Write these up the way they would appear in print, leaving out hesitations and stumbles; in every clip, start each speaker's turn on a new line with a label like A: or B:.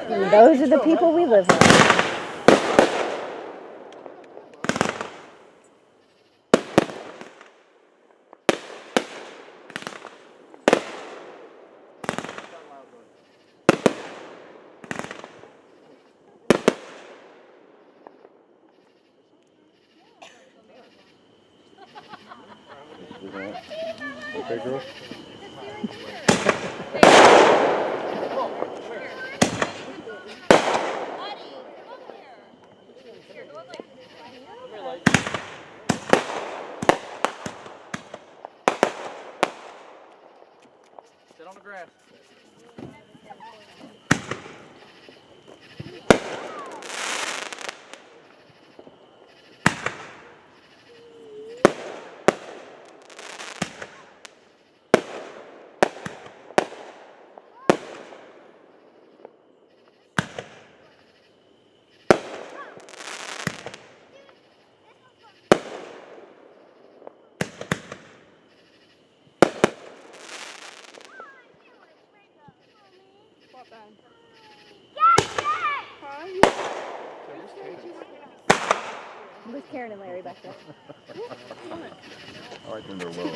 A: And those are the people we live with.
B: Okay, girl.
C: Sit on the grass.
A: Who's Karen and Larry back there?
B: I like when they're low.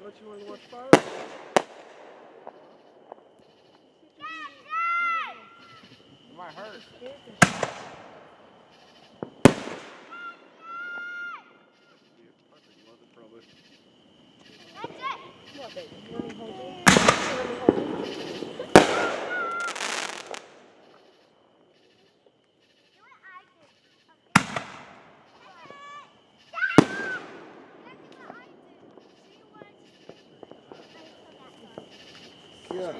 C: What you want to watch fire? It might hurt.
A: What, baby? You want me to hold you? You want me to hold you?
C: Yeah.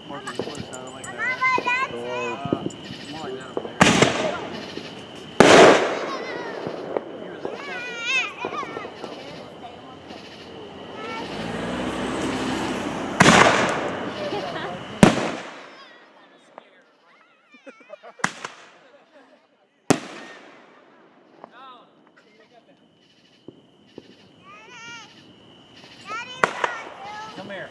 C: Mark, you want to sound like that?
B: So,
C: More like that over there. Come here.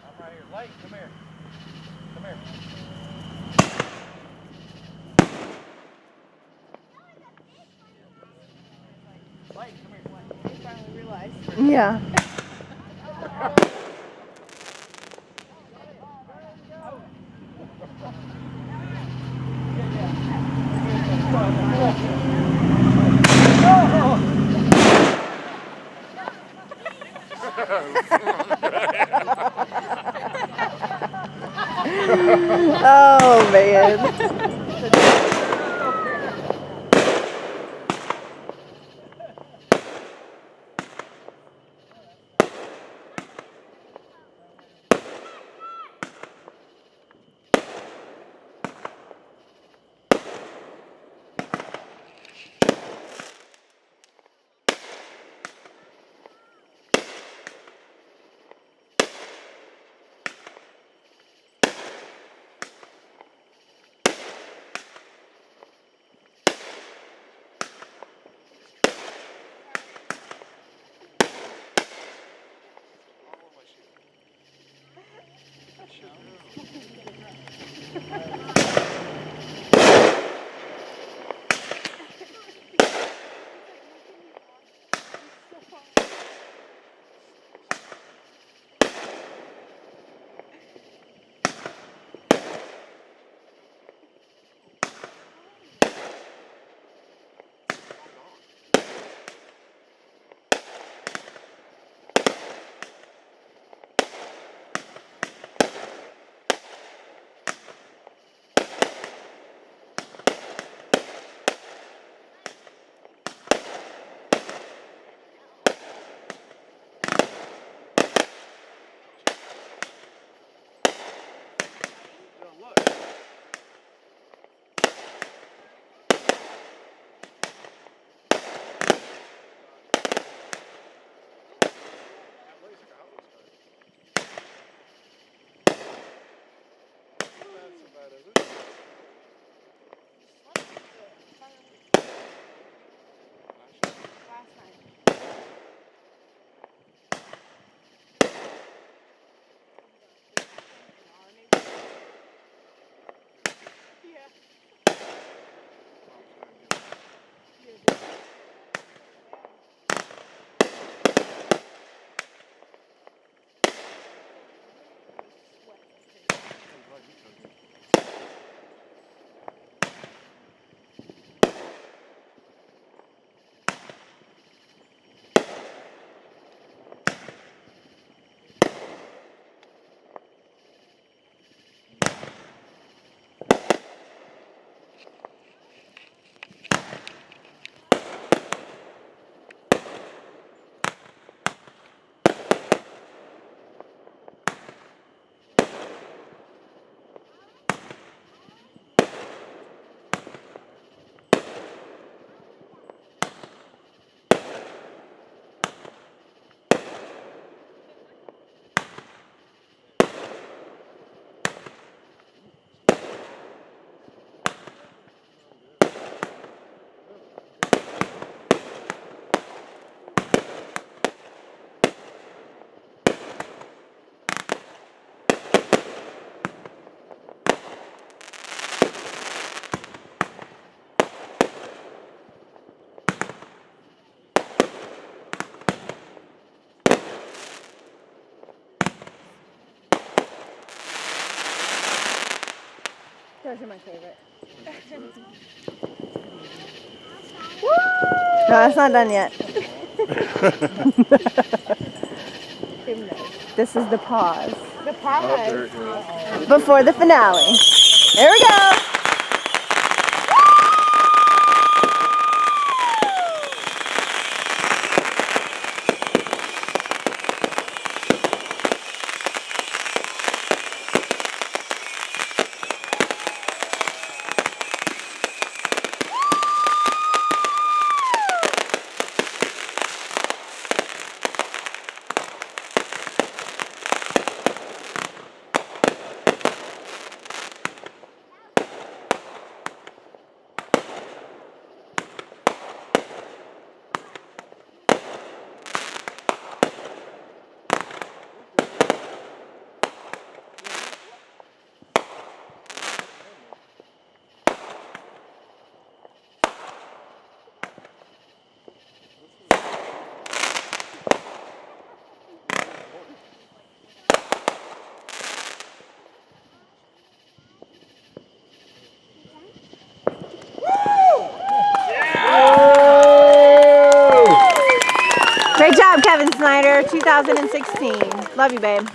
C: I'm right here. Light, come here. Come here. Light, come here. Light.
A: I finally realized.
D: Yeah. Oh man.
A: Those are my favorite.
D: No, it's not done yet.
A: Tim knows.
D: This is the pause
A: The
B: Oh,
A: pause.
B: there it goes.
D: before the finale. Here we go. Great job, Kevin Snyder, 2016. Love you, babe.